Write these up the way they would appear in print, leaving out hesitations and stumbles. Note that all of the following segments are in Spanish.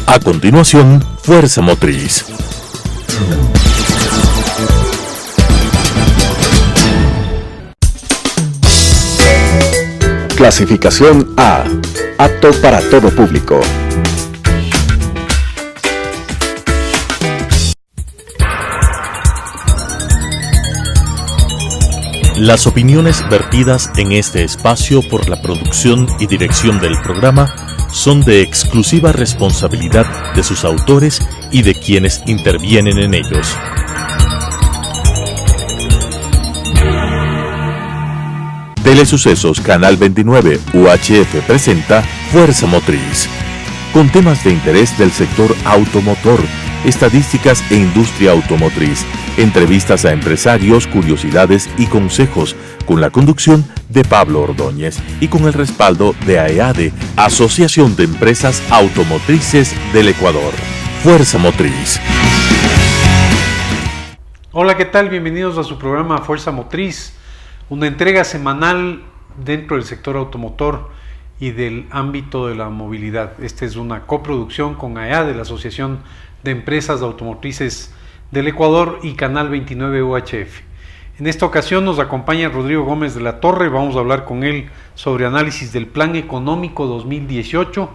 A continuación, Fuerza Motriz. Clasificación A. Apto para todo público. Las opiniones vertidas en este espacio por la producción y dirección del programa son de exclusiva responsabilidad de sus autores y de quienes intervienen en ellos. Telesucesos Canal 29 UHF presenta Fuerza Motriz, con temas de interés del sector automotor, estadísticas e industria automotriz, entrevistas a empresarios, curiosidades y consejos, con la conducción de Pablo Ordóñez y con el respaldo de AEADE, Asociación de Empresas Automotrices del Ecuador. Fuerza Motriz. Hola, ¿qué tal? Bienvenidos a su programa Fuerza Motriz, una entrega semanal dentro del sector automotor y del ámbito de la movilidad. Esta es una coproducción con AEADE, la Asociación de Empresas Automotrices del Ecuador, y Canal 29 UHF. En esta ocasión nos acompaña Rodrigo Gómez de la Torre. Vamos a hablar con él sobre análisis del Plan Económico 2018.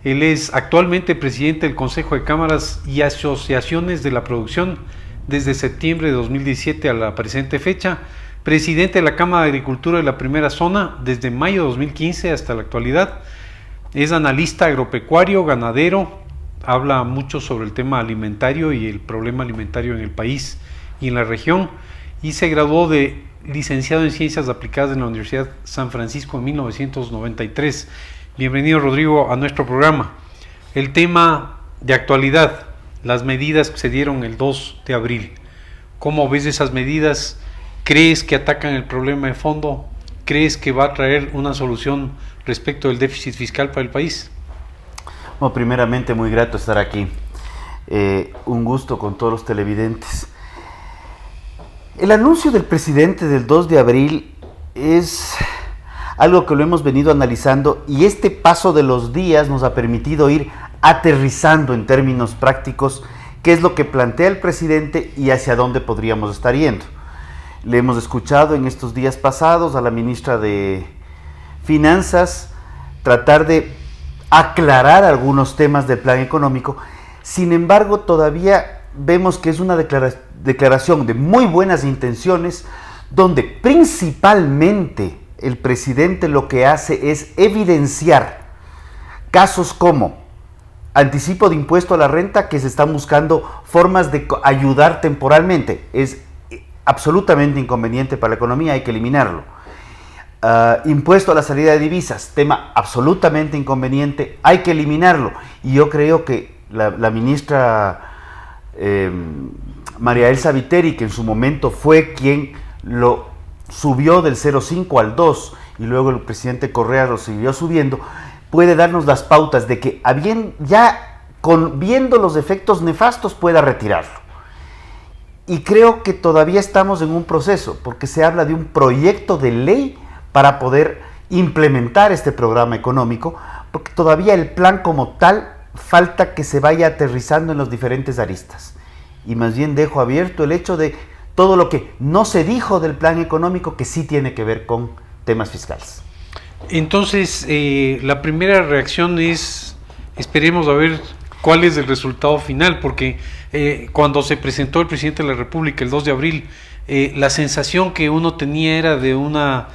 Él es actualmente presidente del Consejo de Cámaras y Asociaciones de la Producción desde septiembre de 2017 a la presente fecha, presidente de la Cámara de Agricultura de la Primera Zona desde mayo de 2015 hasta la actualidad. Es analista agropecuario, ganadero, habla mucho sobre el tema alimentario y el problema alimentario en el país y en la región, y se graduó de licenciado en Ciencias Aplicadas en la Universidad San Francisco en 1993. Bienvenido, Rodrigo, a nuestro programa. El tema de actualidad, las medidas que se dieron el 2 de abril. ¿Cómo ves esas medidas? ¿Crees que atacan el problema de fondo? ¿Crees que va a traer una solución respecto del déficit fiscal para el país? Bueno, primeramente, muy grato estar aquí. Un gusto con todos los televidentes. El anuncio del presidente del 2 de abril es algo que lo hemos venido analizando, y este paso de los días nos ha permitido ir aterrizando en términos prácticos qué es lo que plantea el presidente y hacia dónde podríamos estar yendo. Le hemos escuchado en estos días pasados a la ministra de Finanzas tratar de aclarar algunos temas del plan económico. Sin embargo, todavía vemos que es una declaración de muy buenas intenciones, donde principalmente el presidente lo que hace es evidenciar casos como anticipo de impuesto a la renta, que se están buscando formas de ayudar temporalmente. Es absolutamente inconveniente para la economía, hay que eliminarlo. Impuesto a la salida de divisas, tema absolutamente inconveniente, hay que eliminarlo. Y yo creo que la ministra María Elsa Viteri, que en su momento fue quien lo subió del 0,5 al 2, y luego el presidente Correa lo siguió subiendo, puede darnos las pautas de que viendo los efectos nefastos pueda retirarlo. Y creo que todavía estamos en un proceso, porque se habla de un proyecto de ley para poder implementar este programa económico, porque todavía el plan como tal falta que se vaya aterrizando en los diferentes aristas. Y más bien dejo abierto el hecho de todo lo que no se dijo del plan económico, que sí tiene que ver con temas fiscales. Entonces, la primera reacción es, esperemos a ver cuál es el resultado final, porque cuando se presentó el presidente de la República el 2 de abril, la sensación que uno tenía era de una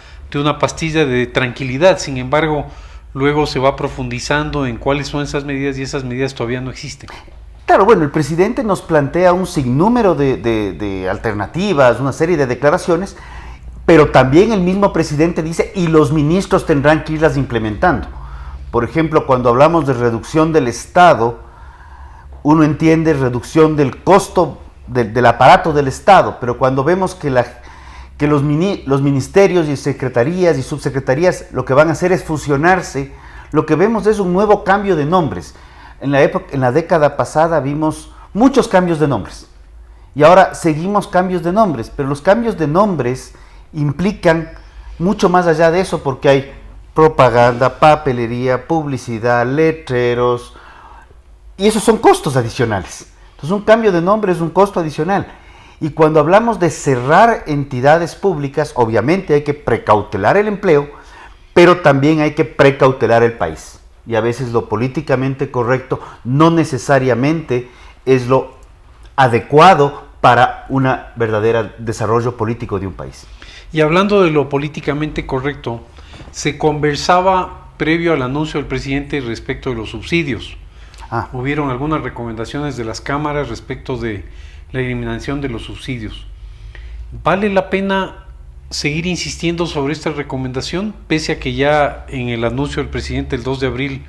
pastilla de tranquilidad. Sin embargo, luego se va profundizando en cuáles son esas medidas, y esas medidas todavía no existen. Claro, bueno, el presidente nos plantea un sinnúmero de alternativas, una serie de declaraciones, pero también el mismo presidente dice, y los ministros tendrán que irlas implementando. Por ejemplo, cuando hablamos de reducción del Estado, uno entiende reducción del costo del aparato del Estado, pero cuando vemos que los ministerios y secretarías y subsecretarías lo que van a hacer es fusionarse, lo que vemos es un nuevo cambio de nombres. En la década pasada vimos muchos cambios de nombres, y ahora seguimos cambios de nombres, pero los cambios de nombres implican mucho más allá de eso, porque hay propaganda, papelería, publicidad, letreros, Y esos son costos adicionales. Entonces un cambio de nombre es un costo adicional. Y cuando hablamos de cerrar entidades públicas, obviamente hay que precautelar el empleo, pero también hay que precautelar el país. Y a veces lo políticamente correcto no necesariamente es lo adecuado para un verdadero desarrollo político de un país. Y hablando de lo políticamente correcto, se conversaba previo al anuncio del presidente respecto de los subsidios. Hubieron algunas recomendaciones de las cámaras respecto de la eliminación de los subsidios. ¿Vale la pena seguir insistiendo sobre esta recomendación, pese a que ya en el anuncio del presidente el 2 de abril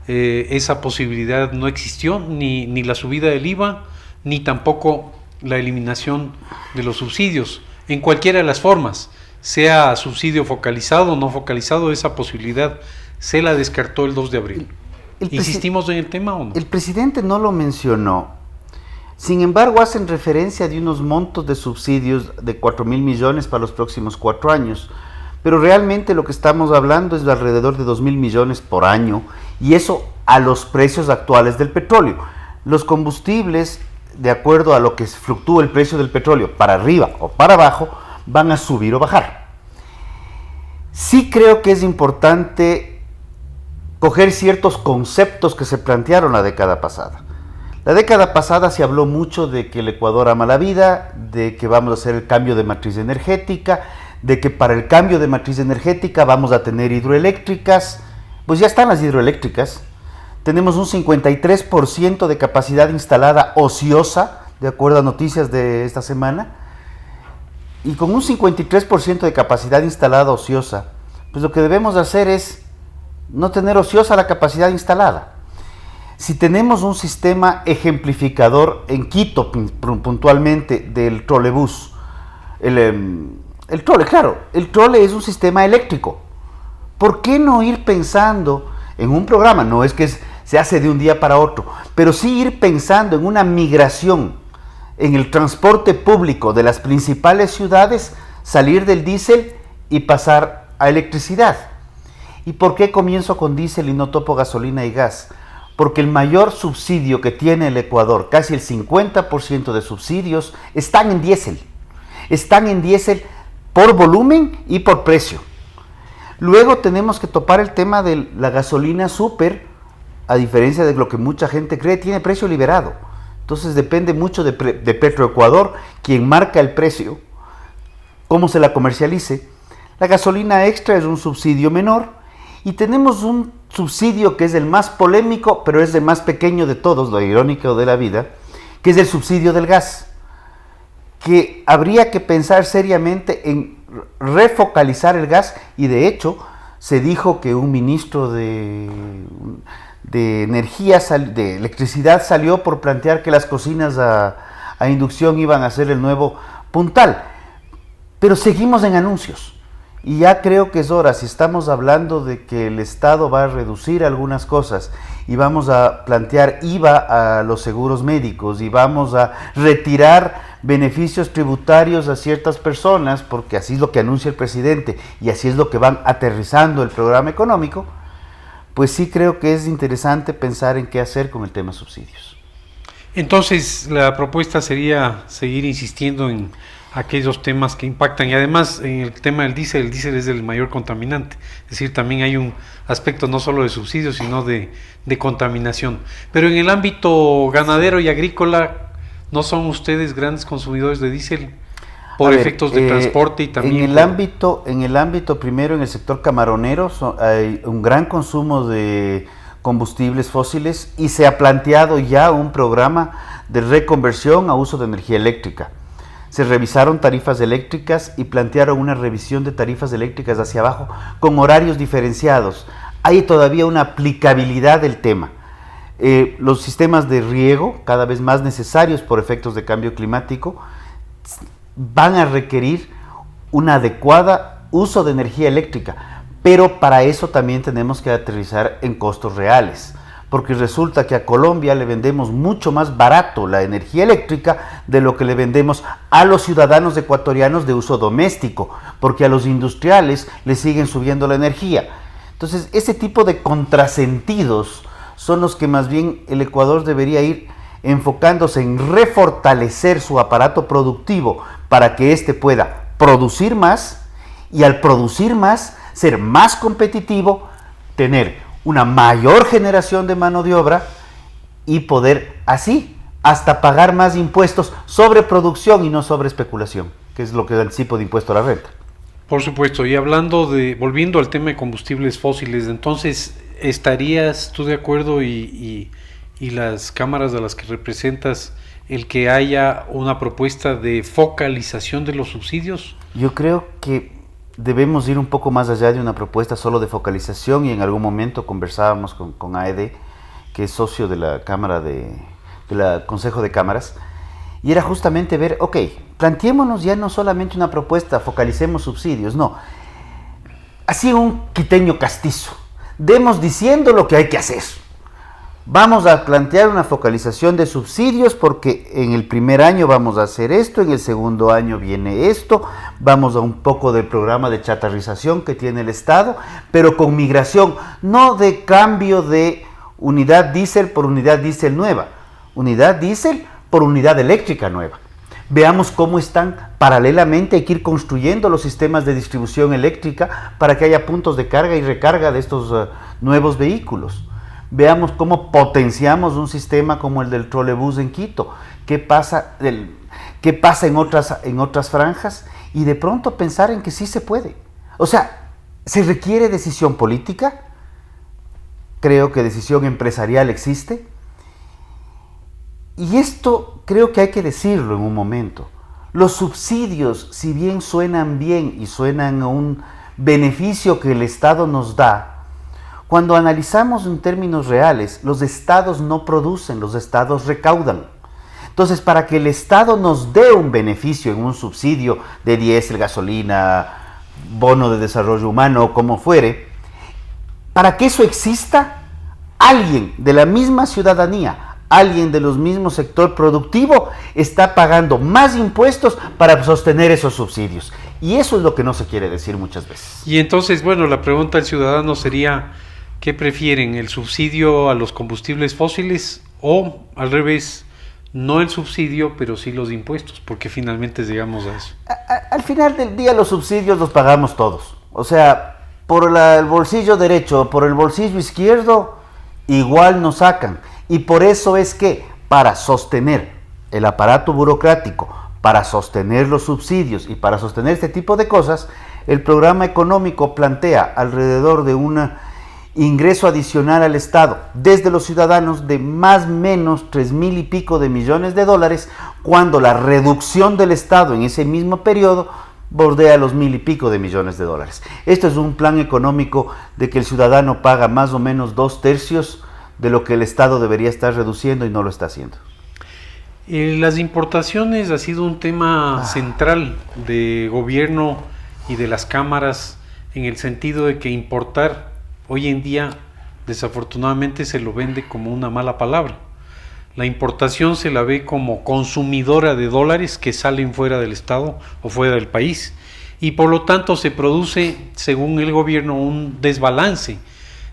esa posibilidad no existió, ni la subida del IVA, ni tampoco la eliminación de los subsidios, en cualquiera de las formas, sea subsidio focalizado o no focalizado, esa posibilidad se la descartó el 2 de abril? ¿Insistimos en el tema o no? El presidente no lo mencionó. Sin embargo, hacen referencia de unos montos de subsidios de 4.000 millones para los próximos 4 años. Pero realmente lo que estamos hablando es de alrededor de 2.000 millones por año, y eso a los precios actuales del petróleo. Los combustibles, de acuerdo a lo que fluctúa el precio del petróleo, para arriba o para abajo, van a subir o bajar. Sí creo que es importante coger ciertos conceptos que se plantearon la década pasada. La década pasada se habló mucho de que el Ecuador ama la vida, de que vamos a hacer el cambio de matriz energética, de que para el cambio de matriz energética vamos a tener hidroeléctricas. Pues ya están las hidroeléctricas. Tenemos un 53% de capacidad instalada ociosa, de acuerdo a noticias de esta semana. Y con un 53% de capacidad instalada ociosa, pues lo que debemos hacer es no tener ociosa la capacidad instalada. Si tenemos un sistema ejemplificador en Quito, puntualmente, del trolebús, el trole, claro, el trole es un sistema eléctrico. ¿Por qué no ir pensando en un programa? No es que se hace de un día para otro, pero sí ir pensando en una migración en el transporte público de las principales ciudades, salir del diésel y pasar a electricidad. ¿Y por qué comienzo con diésel y no topo gasolina y gas? Porque el mayor subsidio que tiene el Ecuador, casi el 50% de subsidios, están en diésel. Están en diésel por volumen y por precio. Luego tenemos que topar el tema de la gasolina súper, a diferencia de lo que mucha gente cree, tiene precio liberado. Entonces depende mucho de Petroecuador, quien marca el precio, cómo se la comercialice. La gasolina extra es un subsidio menor, y tenemos un subsidio que es el más polémico, pero es el más pequeño de todos, lo irónico de la vida, que es el subsidio del gas, que habría que pensar seriamente en refocalizar el gas, y de hecho se dijo que un ministro de energía, de electricidad, salió por plantear que las cocinas a inducción iban a ser el nuevo puntal, pero seguimos en anuncios. Y ya creo que es hora, si estamos hablando de que el Estado va a reducir algunas cosas y vamos a plantear IVA a los seguros médicos y vamos a retirar beneficios tributarios a ciertas personas, porque así es lo que anuncia el presidente y así es lo que van aterrizando el programa económico, pues sí creo que es interesante pensar en qué hacer con el tema subsidios. Entonces la propuesta sería seguir insistiendo en aquellos temas que impactan, y además en el tema del diésel, el diésel es el mayor contaminante, es decir, también hay un aspecto no solo de subsidios, sino de contaminación. Pero en el ámbito ganadero y agrícola, ¿no son ustedes grandes consumidores de diésel por efectos de transporte y también? En el ámbito primero, en el sector camaronero, hay un gran consumo de combustibles fósiles, y se ha planteado ya un programa de reconversión a uso de energía eléctrica. Se revisaron tarifas eléctricas y plantearon una revisión de tarifas eléctricas hacia abajo con horarios diferenciados. Hay todavía una aplicabilidad del tema. Los sistemas de riego, cada vez más necesarios por efectos de cambio climático, van a requerir un adecuado uso de energía eléctrica, pero para eso también tenemos que aterrizar en costos reales, porque resulta que a Colombia le vendemos mucho más barato la energía eléctrica de lo que le vendemos a los ciudadanos ecuatorianos de uso doméstico, porque a los industriales les siguen subiendo la energía. Entonces, ese tipo de contrasentidos son los que más bien el Ecuador debería ir enfocándose en refortalecer su aparato productivo para que éste pueda producir más y al producir más, ser más competitivo, tener una mayor generación de mano de obra y poder así hasta pagar más impuestos sobre producción y no sobre especulación, que es lo que da el tipo de impuesto a la renta. Por supuesto, y volviendo al tema de combustibles fósiles, entonces, ¿estarías tú de acuerdo y las cámaras a las que representas el que haya una propuesta de focalización de los subsidios? Yo creo que debemos ir un poco más allá de una propuesta solo de focalización, y en algún momento conversábamos con AED, que es socio de la Cámara del Consejo de Cámaras, y era justamente ver, ok, planteémonos ya no solamente una propuesta, focalicemos subsidios, no, así un quiteño castizo, demos diciendo lo que hay que hacer. Vamos a plantear una focalización de subsidios porque en el primer año vamos a hacer esto, en el segundo año viene esto, vamos a un poco del programa de chatarrización que tiene el Estado, pero con migración, no de cambio de unidad diésel por unidad diésel nueva, unidad diésel por unidad eléctrica nueva. Veamos cómo están paralelamente, hay que ir construyendo los sistemas de distribución eléctrica para que haya puntos de carga y recarga de estos nuevos vehículos. Veamos cómo potenciamos un sistema como el del trolebús en Quito, qué pasa en otras franjas, y de pronto pensar en que sí se puede. O sea, ¿se requiere decisión política? Creo que decisión empresarial existe. Y esto creo que hay que decirlo en un momento. Los subsidios, si bien suenan bien y suenan a un beneficio que el Estado nos da, cuando analizamos en términos reales, los estados no producen, los estados recaudan. Entonces, para que el Estado nos dé un beneficio en un subsidio de diésel, gasolina, bono de desarrollo humano, como fuere, para que eso exista, alguien de la misma ciudadanía, alguien del mismo sector productivo está pagando más impuestos para sostener esos subsidios. Y eso es lo que no se quiere decir muchas veces. Y entonces, bueno, la pregunta del ciudadano sería, ¿qué prefieren? ¿El subsidio a los combustibles fósiles o, al revés, no el subsidio, pero sí los impuestos? Porque finalmente llegamos a eso. Al final del día los subsidios los pagamos todos. O sea, por el bolsillo derecho o por el bolsillo izquierdo, igual nos sacan. Y por eso es que para sostener el aparato burocrático, para sostener los subsidios y para sostener este tipo de cosas, el programa económico plantea alrededor de un ingreso adicional al Estado desde los ciudadanos de más o menos 3,000 y pico de millones de dólares, cuando la reducción del Estado en ese mismo periodo bordea los 1,000 y pico de millones de dólares. Esto es un plan económico de que el ciudadano paga más o menos 2/3 de lo que el Estado debería estar reduciendo y no lo está haciendo. Las importaciones ha sido un tema central de gobierno y de las cámaras, en el sentido de que importar hoy en día desafortunadamente se lo vende como una mala palabra. La importación se la ve como consumidora de dólares que salen fuera del Estado o fuera del país, y por lo tanto se produce, según el gobierno, un desbalance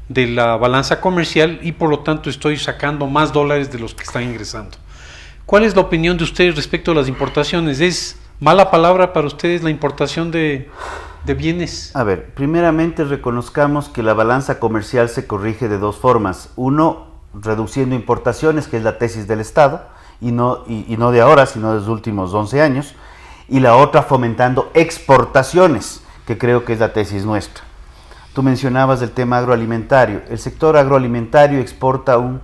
de la balanza comercial, y por lo tanto estoy sacando más dólares de los que están ingresando. ¿Cuál es la opinión de ustedes respecto a las importaciones? ¿Es mala palabra para ustedes la importación de bienes? A ver, primeramente reconozcamos que la balanza comercial se corrige de dos formas. Uno, reduciendo importaciones, que es la tesis del Estado, y no de ahora, sino de los últimos 11 años. Y la otra, fomentando exportaciones, que creo que es la tesis nuestra. Tú mencionabas el tema agroalimentario. El sector agroalimentario exporta un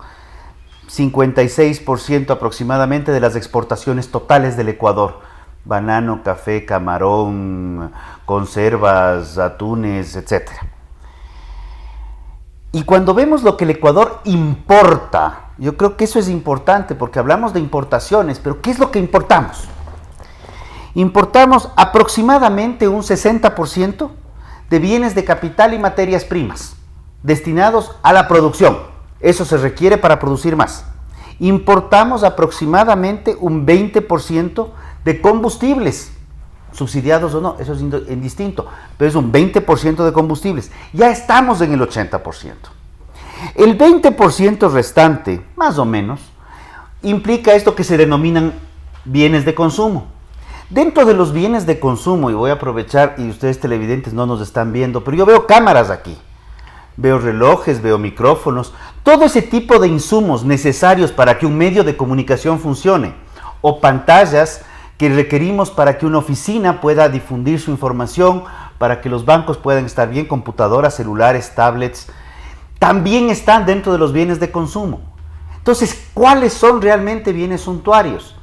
56% aproximadamente de las exportaciones totales del Ecuador. Banano, café, camarón, conservas, atunes, etc. Y cuando vemos lo que el Ecuador importa, yo creo que eso es importante, porque hablamos de importaciones, pero ¿qué es lo que importamos? Importamos aproximadamente un 60% de bienes de capital y materias primas destinados a la producción. Eso se requiere para producir más. Importamos aproximadamente un 20% de combustibles, subsidiados o no, eso es indistinto, pero es un 20% de combustibles. Ya estamos en el 80%. El 20% restante, más o menos, implica esto que se denominan bienes de consumo. Dentro de los bienes de consumo, y voy a aprovechar, y ustedes televidentes no nos están viendo, pero yo veo cámaras aquí, veo relojes, veo micrófonos, todo ese tipo de insumos necesarios para que un medio de comunicación funcione, o pantallas que requerimos para que una oficina pueda difundir su información, para que los bancos puedan estar bien, computadoras, celulares, tablets, también están dentro de los bienes de consumo. Entonces, ¿cuáles son realmente bienes suntuarios?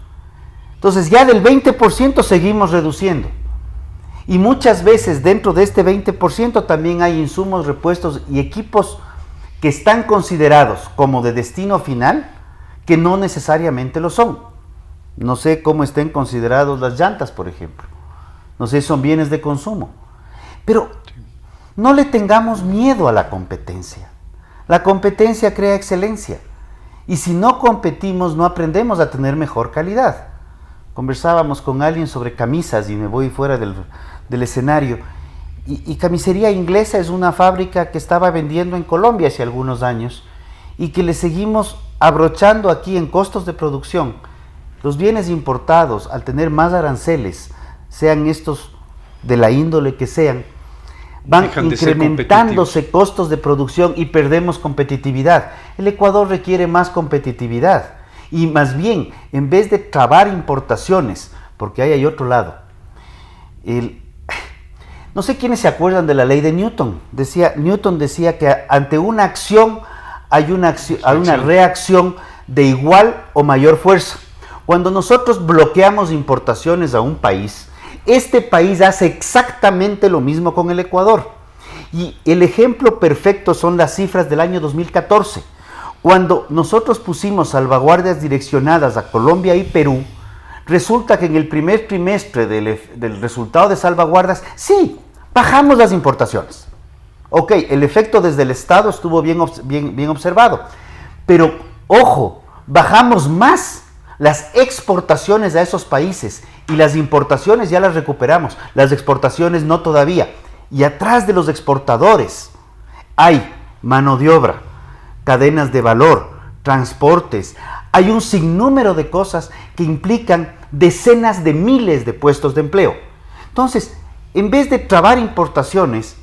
Entonces, ya del 20% seguimos reduciendo. Y muchas veces dentro de este 20% también hay insumos, repuestos y equipos que están considerados como de destino final, que no necesariamente lo son. No sé cómo estén considerados las llantas, por ejemplo. No sé si son bienes de consumo. Pero no le tengamos miedo a la competencia. La competencia crea excelencia. Y si no competimos, no aprendemos a tener mejor calidad. Conversábamos con alguien sobre camisas y me voy fuera del escenario. Y Camisería Inglesa es una fábrica que estaba vendiendo en Colombia hace algunos años y que le seguimos abrochando aquí en costos de producción. Los bienes importados, al tener más aranceles, sean estos de la índole que sean, van incrementándose costos de producción y perdemos competitividad. El Ecuador requiere más competitividad y más bien, en vez de trabar importaciones, porque ahí hay otro lado, no sé quiénes se acuerdan de la ley de Newton. Newton decía que ante una acción hay una reacción de igual o mayor fuerza. Cuando nosotros bloqueamos importaciones a un país, este país hace exactamente lo mismo con el Ecuador. Y el ejemplo perfecto son las cifras del año 2014. Cuando nosotros pusimos salvaguardias direccionadas a Colombia y Perú, resulta que en el primer trimestre del resultado de salvaguardas, sí, bajamos las importaciones. Ok, el efecto desde el Estado estuvo bien observado. Pero, ojo, bajamos más las exportaciones a esos países y las importaciones ya las recuperamos, las exportaciones no todavía. Y atrás de los exportadores hay mano de obra, cadenas de valor, transportes, hay un sinnúmero de cosas que implican decenas de miles de puestos de empleo. Entonces, en vez de trabar importaciones,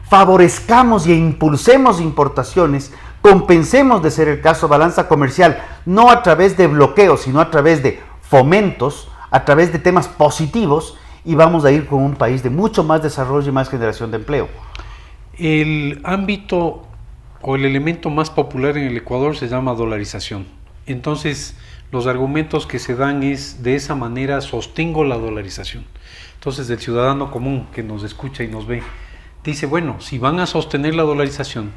favorezcamos e impulsemos importaciones, compensemos, de ser el caso, balanza comercial, no a través de bloqueos, sino a través de fomentos, a través de temas positivos, y vamos a ir con un país de mucho más desarrollo y más generación de empleo. El ámbito o el elemento más popular en el Ecuador se llama dolarización. Entonces, los argumentos que se dan es, de esa manera sostengo la dolarización. Entonces, el ciudadano común que nos escucha y nos ve, dice, bueno, si van a sostener la dolarización,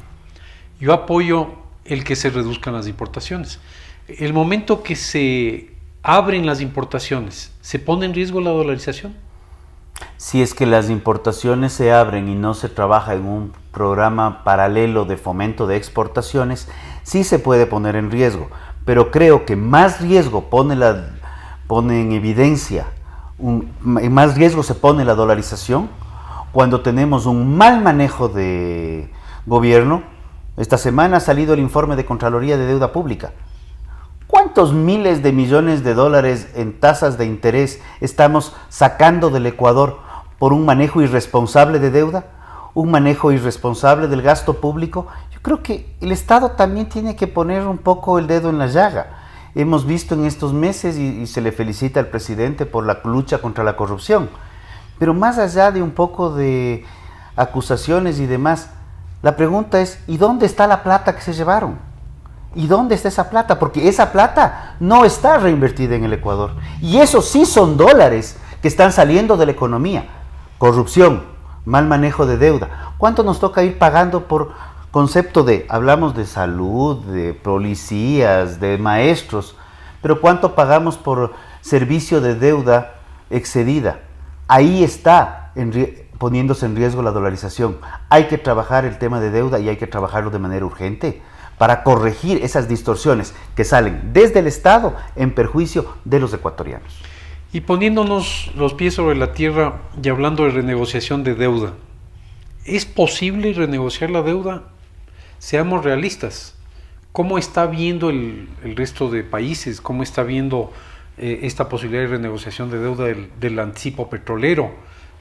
yo apoyo el que se reduzcan las importaciones. El momento que se abren las importaciones, ¿se pone en riesgo la dolarización? Si es que las importaciones se abren y no se trabaja en un programa paralelo de fomento de exportaciones, sí se puede poner en riesgo, pero creo que más riesgo pone en evidencia, más riesgo se pone la dolarización cuando tenemos un mal manejo de gobierno. Esta semana ha salido el informe de Contraloría de Deuda Pública. ¿Cuántos miles de millones de dólares en tasas de interés estamos sacando del Ecuador por un manejo irresponsable de deuda? ¿Un manejo irresponsable del gasto público? Yo creo que el Estado también tiene que poner un poco el dedo en la llaga. Hemos visto en estos meses, y se le felicita al presidente por la lucha contra la corrupción, pero más allá de un poco de acusaciones y demás, la pregunta es, ¿y dónde está la plata que se llevaron? ¿Y dónde está esa plata? Porque esa plata no está reinvertida en el Ecuador. Y esos sí son dólares que están saliendo de la economía. Corrupción, mal manejo de deuda. ¿Cuánto nos toca ir pagando por concepto de, hablamos de salud, de policías, de maestros, pero cuánto pagamos por servicio de deuda excedida? Ahí está poniéndose en riesgo la dolarización. Hay que trabajar el tema de deuda y hay que trabajarlo de manera urgente para corregir esas distorsiones que salen desde el Estado en perjuicio de los ecuatorianos. Y poniéndonos los pies sobre la tierra y hablando de renegociación de deuda, ¿es posible renegociar la deuda? seamos realistas. ¿Cómo está viendo el resto de países? ¿Cómo está viendo esta posibilidad de renegociación de deuda del anticipo petrolero?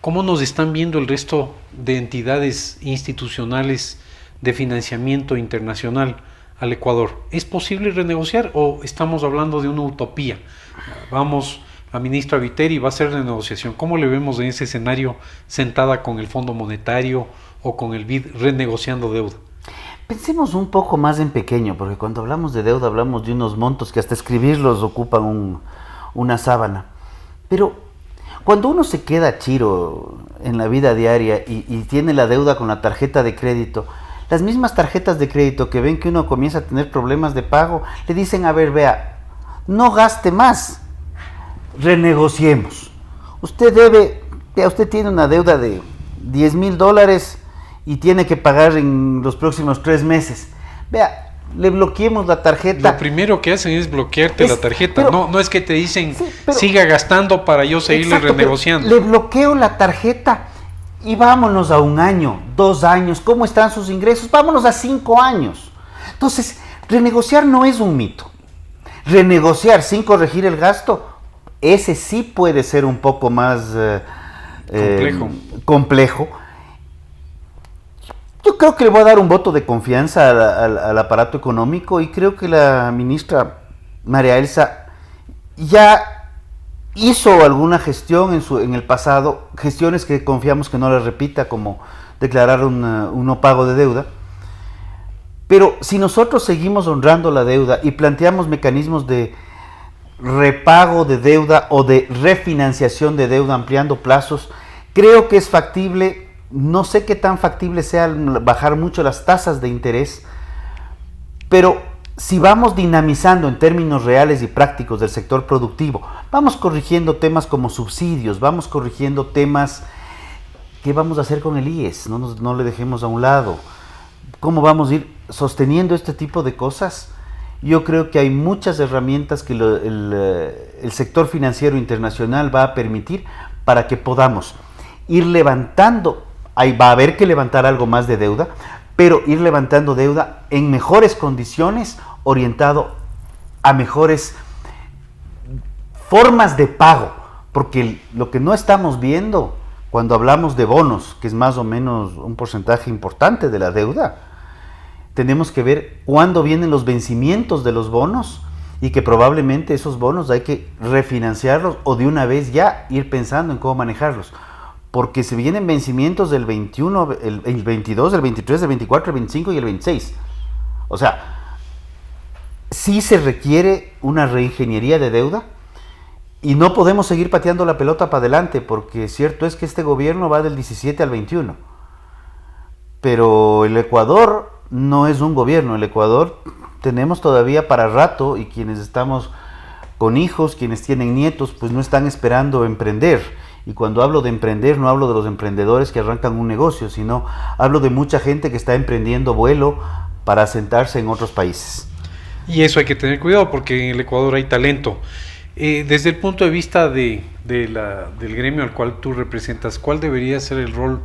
¿Cómo nos están viendo el resto de entidades institucionales de financiamiento internacional al Ecuador? ¿Es posible renegociar o estamos hablando de una utopía? Vamos, la ministra Viteri va a hacer renegociación. ¿Cómo le vemos en ese escenario sentada con el Fondo Monetario o con el BID renegociando deuda? Pensemos un poco más en pequeño, porque cuando hablamos de deuda hablamos de unos montos que hasta escribirlos ocupan una sábana. Pero cuando uno se queda chiro en la vida diaria y tiene la deuda con la tarjeta de crédito, las mismas tarjetas de crédito que ven que uno comienza a tener problemas de pago, le dicen, a ver, vea, no gaste más, renegociemos. Usted tiene una deuda de $10,000 y tiene que pagar en los próximos 3 meses. Vea, le bloqueemos la tarjeta. Lo primero que hacen es bloquearte la tarjeta. No es que te dicen, sí, siga gastando para yo seguirle renegociando. Le bloqueo la tarjeta y vámonos a 1 año, 2 años. ¿Cómo están sus ingresos? Vámonos a 5 años. Entonces, renegociar no es un mito. Renegociar sin corregir el gasto, ese sí puede ser un poco más complejo. Yo creo que le voy a dar un voto de confianza al aparato económico y creo que la ministra María Elsa ya hizo alguna gestión en el pasado, gestiones que confiamos que no las repita, como declarar un no pago de deuda. Pero si nosotros seguimos honrando la deuda y planteamos mecanismos de repago de deuda o de refinanciación de deuda ampliando plazos, creo que es factible. No sé qué tan factible sea bajar mucho las tasas de interés, pero si vamos dinamizando en términos reales y prácticos del sector productivo, vamos corrigiendo temas como subsidios, vamos corrigiendo temas, ¿qué vamos a hacer con el IES? No le dejemos a un lado. ¿Cómo vamos a ir sosteniendo este tipo de cosas? Yo creo que hay muchas herramientas que el sector financiero internacional va a permitir para que podamos ir levantando. Ahí va a haber que levantar algo más de deuda, pero ir levantando deuda en mejores condiciones, orientado a mejores formas de pago, porque lo que no estamos viendo cuando hablamos de bonos, que es más o menos un porcentaje importante de la deuda, tenemos que ver cuándo vienen los vencimientos de los bonos y que probablemente esos bonos hay que refinanciarlos o de una vez ya ir pensando en cómo manejarlos. Porque se vienen vencimientos del 21, el 22, el 23, el 24, el 25 y el 26. O sea, sí se requiere una reingeniería de deuda y no podemos seguir pateando la pelota para adelante, porque cierto es que este gobierno va del 17 al 21. Pero el Ecuador no es un gobierno, el Ecuador tenemos todavía para rato, y quienes estamos con hijos, quienes tienen nietos, pues no están esperando emprender. Y cuando hablo de emprender, no hablo de los emprendedores que arrancan un negocio, sino hablo de mucha gente que está emprendiendo vuelo para asentarse en otros países. Y eso hay que tener cuidado, porque en el Ecuador hay talento. Desde el punto de vista del gremio al cual tú representas, ¿cuál debería ser el rol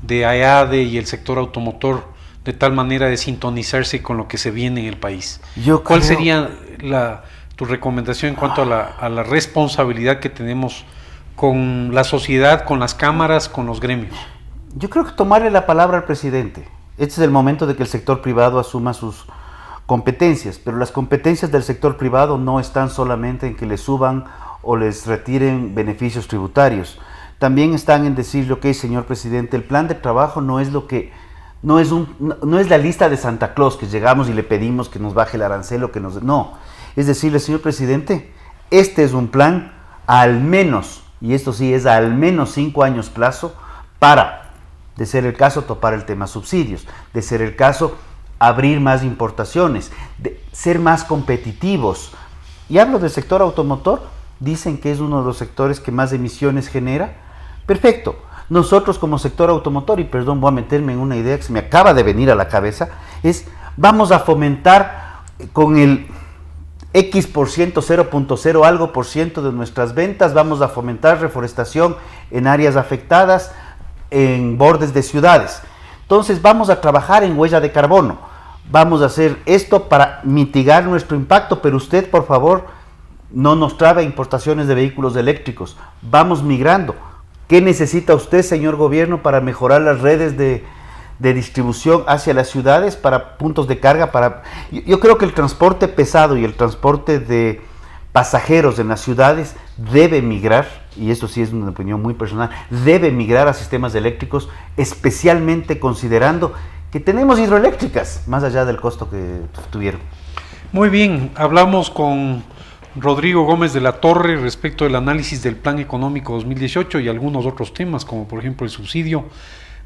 de AEADE y el sector automotor de tal manera de sintonizarse con lo que se viene en el país? ¿Cuál sería tu recomendación en cuanto a la responsabilidad que tenemos con la sociedad, con las cámaras, con los gremios? Yo creo que tomarle la palabra al presidente. Este es el momento de que el sector privado asuma sus competencias, pero las competencias del sector privado no están solamente en que le suban o les retiren beneficios tributarios. También están en decirle, ok, señor presidente, el plan de trabajo no es la lista de Santa Claus, que llegamos y le pedimos que nos baje el arancel o que nos... No, es decirle, señor presidente, este es un plan al menos, y esto sí es al menos 5 años plazo, para, de ser el caso, topar el tema subsidios, de ser el caso, abrir más importaciones, de ser más competitivos. Y hablo del sector automotor, dicen que es uno de los sectores que más emisiones genera. Perfecto, nosotros como sector automotor, y perdón, voy a meterme en una idea que se me acaba de venir a la cabeza, es vamos a fomentar con el X%, 0.0 algo por ciento de nuestras ventas, vamos a fomentar reforestación en áreas afectadas, en bordes de ciudades. Entonces vamos a trabajar en huella de carbono, vamos a hacer esto para mitigar nuestro impacto, pero usted, por favor, no nos trabe importaciones de vehículos eléctricos. Vamos migrando. ¿Qué necesita usted, señor gobierno, para mejorar las redes de distribución hacia las ciudades, para puntos de carga? Yo creo que el transporte pesado y el transporte de pasajeros en las ciudades debe migrar, y eso sí es una opinión muy personal, debe migrar a sistemas eléctricos, especialmente considerando que tenemos hidroeléctricas, más allá del costo que tuvieron. Muy bien, hablamos con Rodrigo Gómez de la Torre respecto del análisis del Plan Económico 2018 y algunos otros temas, como por ejemplo el subsidio.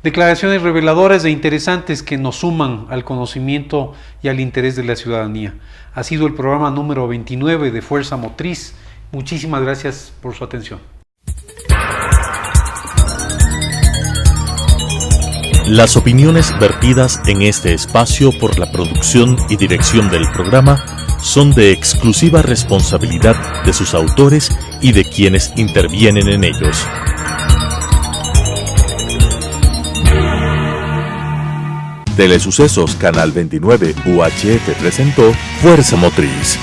Declaraciones reveladoras e interesantes que nos suman al conocimiento y al interés de la ciudadanía. Ha sido el programa número 29 de Fuerza Motriz. Muchísimas gracias por su atención. Las opiniones vertidas en este espacio por la producción y dirección del programa son de exclusiva responsabilidad de sus autores y de quienes intervienen en ellos. Telesucesos Canal 29 UHF presentó Fuerza Motriz,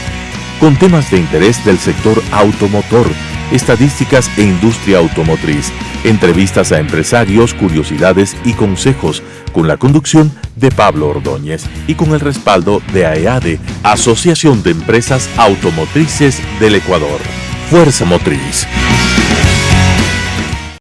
con temas de interés del sector automotor, estadísticas e industria automotriz, entrevistas a empresarios, curiosidades y consejos, con la conducción de Pablo Ordóñez y con el respaldo de AEADE, Asociación de Empresas Automotrices del Ecuador. Fuerza Motriz.